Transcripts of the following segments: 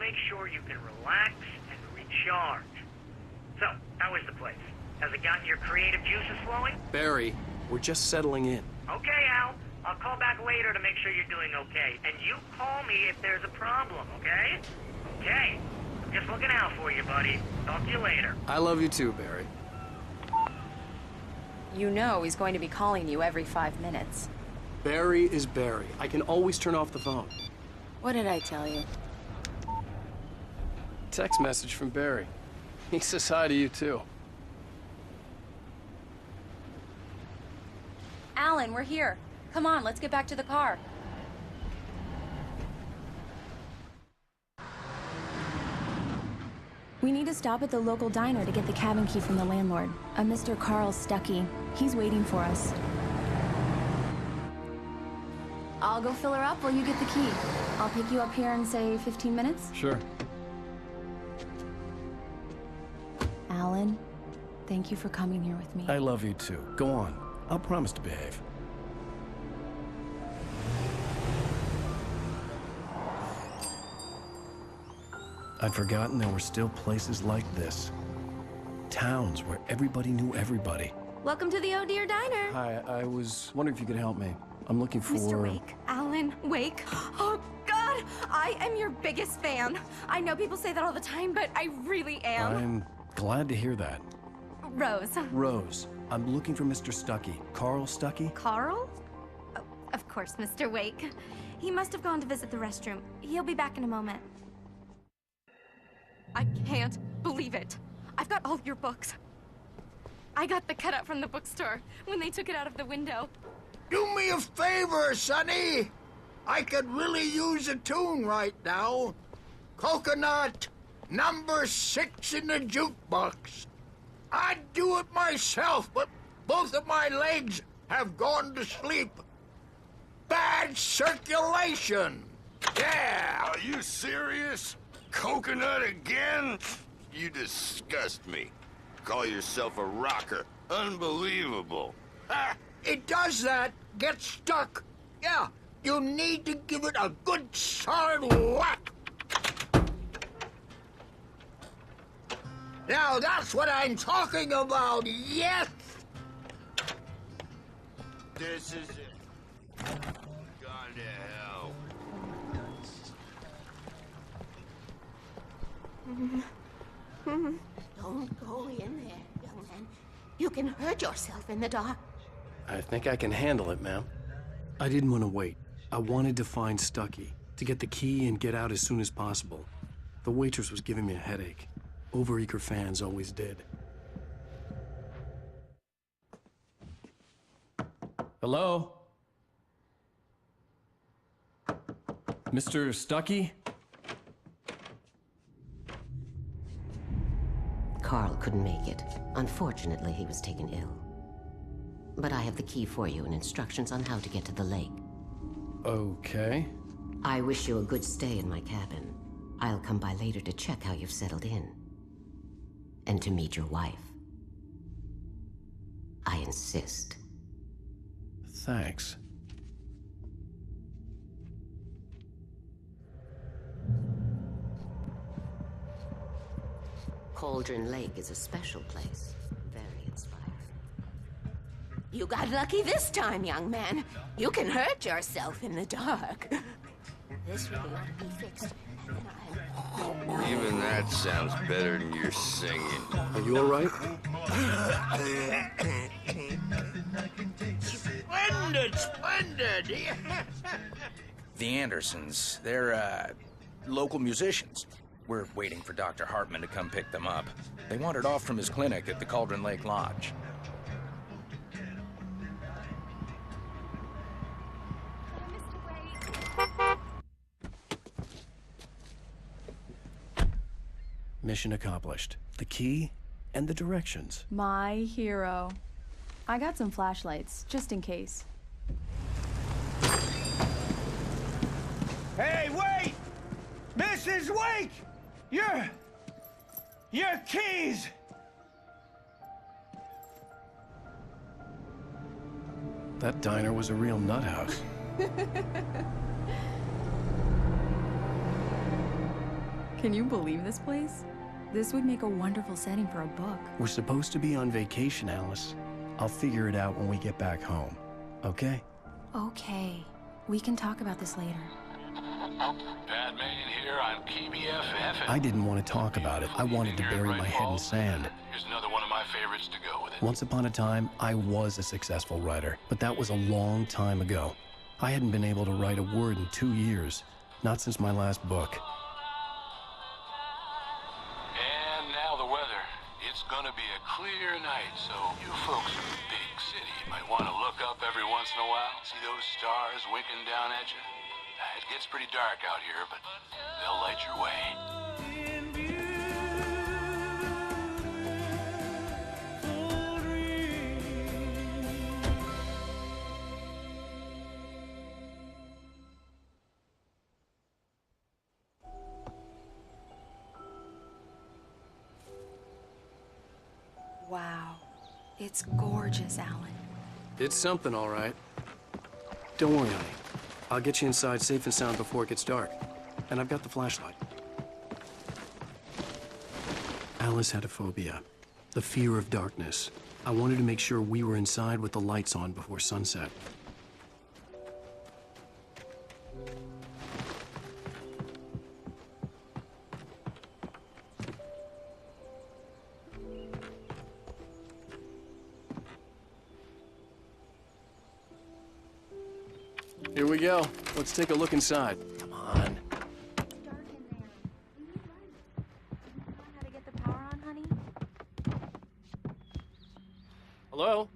make sure you can relax and recharge. So, how is the place? Has it gotten your creative juices flowing? Barry, we're just settling in. Okay, Al. I'll call back later to make sure you're doing okay. And you call me if there's a problem, okay? Okay. I'm just looking out for you, buddy. Talk to you later. I love you too, Barry. You know he's going to be calling you every 5 minutes. Barry is Barry. I can always turn off the phone. What did I tell you? Text message from Barry. He says hi to you too. Alan, we're here. Come on, let's get back to the car. We need to stop at the local diner to get the cabin key from the landlord, a Mr. Carl Stuckey. He's waiting for us. I'll go fill her up while you get the key. I'll pick you up here in, say, 15 minutes? Sure. Alan, thank you for coming here with me. I love you too. Go on. I'll promise to behave. I'd forgotten there were still places like this. Towns where everybody knew everybody. Welcome to the Oh Dear Diner. Hi, I was wondering if you could help me. I'm looking for... Mr. Wake, Alan Wake. Oh, God, I am your biggest fan. I know people say that all the time, but I really am. I'm glad to hear that. Rose. Rose, I'm looking for Mr. Stuckey. Carl Stuckey? Carl? Oh, of course, Mr. Wake. He must have gone to visit the restroom. He'll be back in a moment. I can't believe it. I've got all your books. I got the cutout from the bookstore when they took it out of the window. Do me a favor, Sonny. I could really use a tune right now. Coconut, number 6 in the jukebox. I'd do it myself, but both of my legs have gone to sleep. Bad circulation. Yeah. Are you serious? Coconut again? You disgust me. Call yourself a rocker. Unbelievable. Ha! It does that. Get stuck. Yeah, you need to give it a good solid whack. Now that's what I'm talking about, yes! This is it. Gone to hell. Don't go in there, young man. You can hurt yourself in the dark. I think I can handle it, ma'am. I didn't want to wait. I wanted to find Stuckey, to get the key and get out as soon as possible. The waitress was giving me a headache. Overeager fans always did. Hello? Mr. Stuckey? Carl couldn't make it. Unfortunately, he was taken ill. But I have the key for you and instructions on how to get to the lake. Okay. I wish you a good stay in my cabin. I'll come by later to check how you've settled in. And to meet your wife. I insist. Thanks. Cauldron Lake is a special place. Very inspiring. You got lucky this time, young man. You can hurt yourself in the dark. This really ought to be fixed. Even that sounds better than your singing. Are you all right? Splendid, splendid! The Andersons, they're, local musicians. We're waiting for Dr. Hartman to come pick them up. They wandered off from his clinic at the Cauldron Lake Lodge. Mission accomplished. The key and the directions. My hero. I got some flashlights, just in case. Hey, wait! Mrs. Wake! Your keys! That diner was a real nut house. Can you believe this place? This would make a wonderful setting for a book. We're supposed to be on vacation, Alice. I'll figure it out when we get back home, okay? Okay. We can talk about this later. Batman here on KBFF. I didn't want to talk about it. I wanted to bury my head in sand. Here's another one of my favorites to go with it. Once upon a time, I was a successful writer, but that was a long time ago. I hadn't been able to write a word in 2 years, not since my last book. And now the weather. It's gonna be a clear night, so you folks in the big city might want to look up every once in a while, see those stars winking down at you. It gets pretty dark out here, but they'll light your way. Wow. It's gorgeous, Alan. It's something, all right. Don't worry, honey. I'll get you inside safe and sound before it gets dark. And I've got the flashlight. Alice had a phobia. The fear of darkness. I wanted to make sure we were inside with the lights on before sunset. Here we go. Let's take a look inside. Come on. Dark in there. You need lights. Do you know how to get the power on, honey? Hello?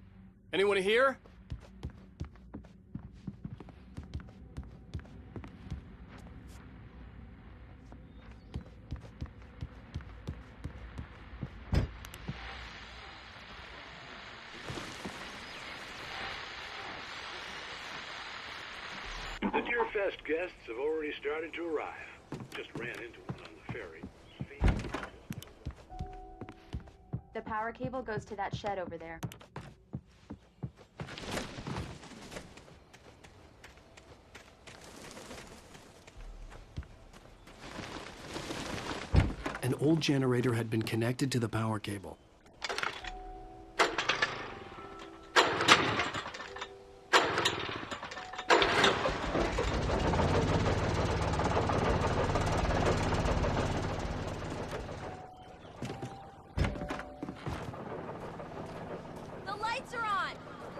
Anyone here? The Deerfest guests have already started to arrive. Just ran into one on the ferry. The power cable goes to that shed over there. An old generator had been connected to the power cable. The lights are on!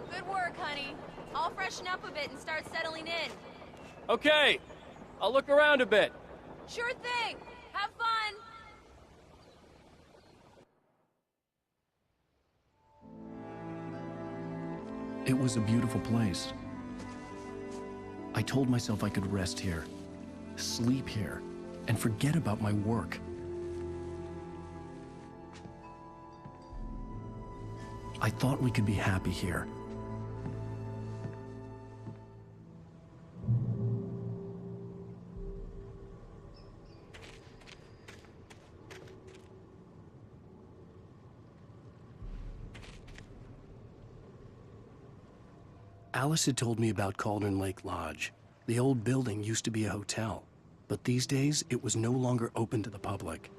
Good work, honey. I'll freshen up a bit and start settling in. Okay. I'll look around a bit. Sure thing! Have fun! It was a beautiful place. I told myself I could rest here, sleep here, and forget about my work. I thought we could be happy here. Alice had told me about Cauldron Lake Lodge. The old building used to be a hotel, but these days it was no longer open to the public.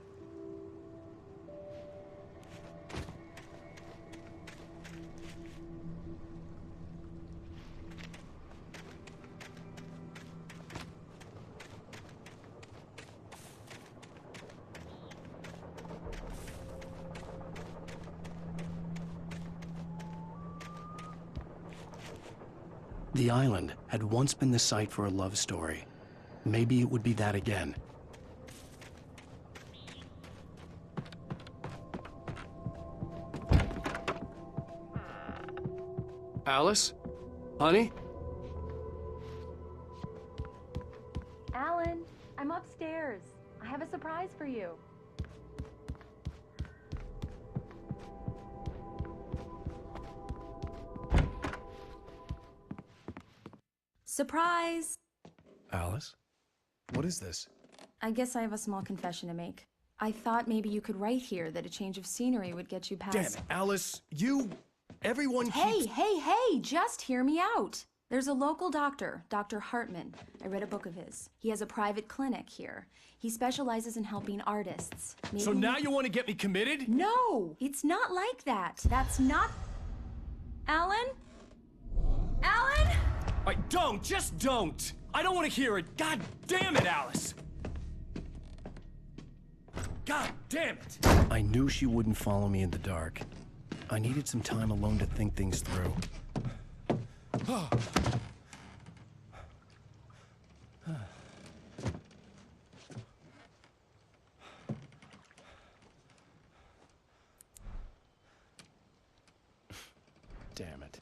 The island had once been the site for a love story. Maybe it would be that again. Alice? Honey? Alan, I'm upstairs. I have a surprise for you. Surprise! Alice? What is this? I guess I have a small confession to make. I thought maybe you could write here that a change of scenery would get you past... Damn it, Alice, everyone Hey, keeps... hey, hey! Just hear me out! There's a local doctor, Dr. Hartman. I read a book of his. He has a private clinic here. He specializes in helping artists. So now you want to get me committed? No, it's not like that. That's not... Alan? Alan? Just don't! I don't want to hear it. God damn it, Alice! God damn it! I knew she wouldn't follow me in the dark. I needed some time alone to think things through. Damn it.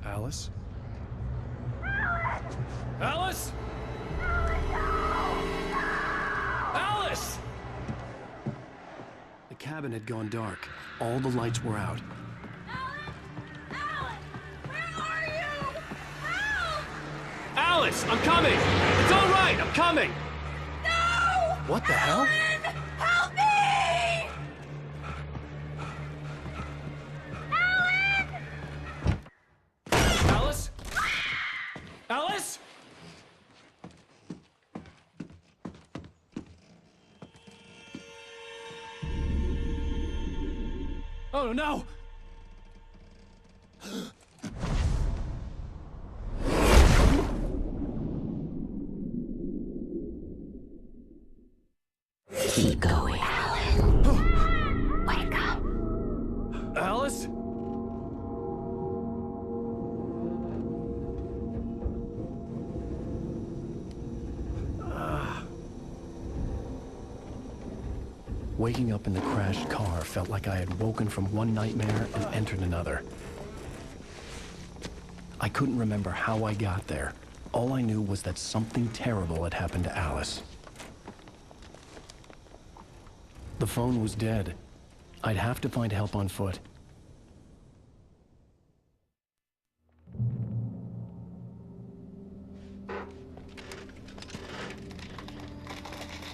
Alice? Alice? Alice! The cabin had gone dark. All the lights were out. Alice, I'm coming! It's all right, I'm coming! No! What the hell? Help me! Alice? Alice? Oh no! Keep going, Alan. Wake up. Alice? Waking up in the crashed car felt like I had woken from one nightmare and entered another. I couldn't remember how I got there. All I knew was that something terrible had happened to Alice. The phone was dead. I'd have to find help on foot.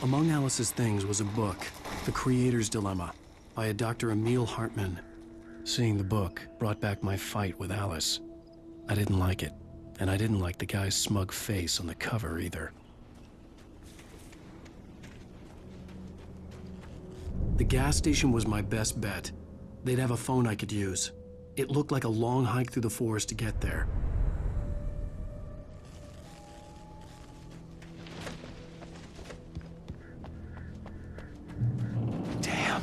Among Alice's things was a book, The Creator's Dilemma, by a Dr. Emil Hartman. Seeing the book brought back my fight with Alice. I didn't like it, and I didn't like the guy's smug face on the cover either. The gas station was my best bet. They'd have a phone I could use. It looked like a long hike through the forest to get there. Damn.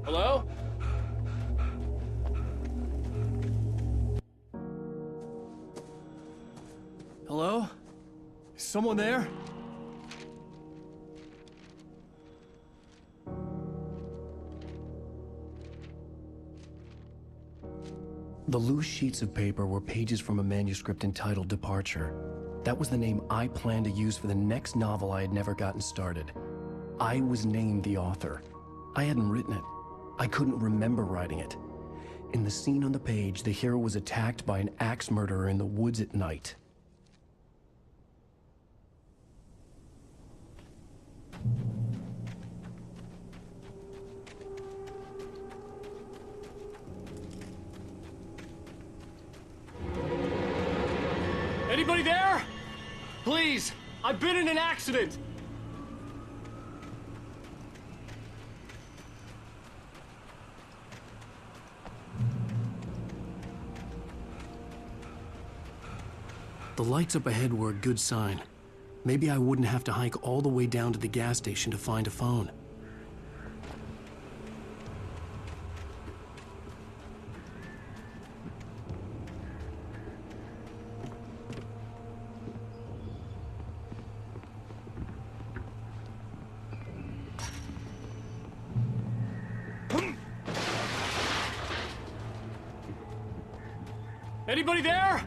Hello? Hello? Is someone there? The loose sheets of paper were pages from a manuscript entitled Departure. That was the name I planned to use for the next novel I had never gotten started. I was named the author. I hadn't written it. I couldn't remember writing it. In the scene on the page, the hero was attacked by an axe murderer in the woods at night. Anybody there? Please, I've been in an accident. The lights up ahead were a good sign. Maybe I wouldn't have to hike all the way down to the gas station to find a phone. Anybody there?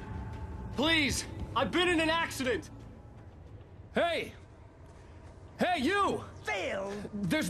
Please, I've been in an accident! Hey! Hey, you! Phil! There's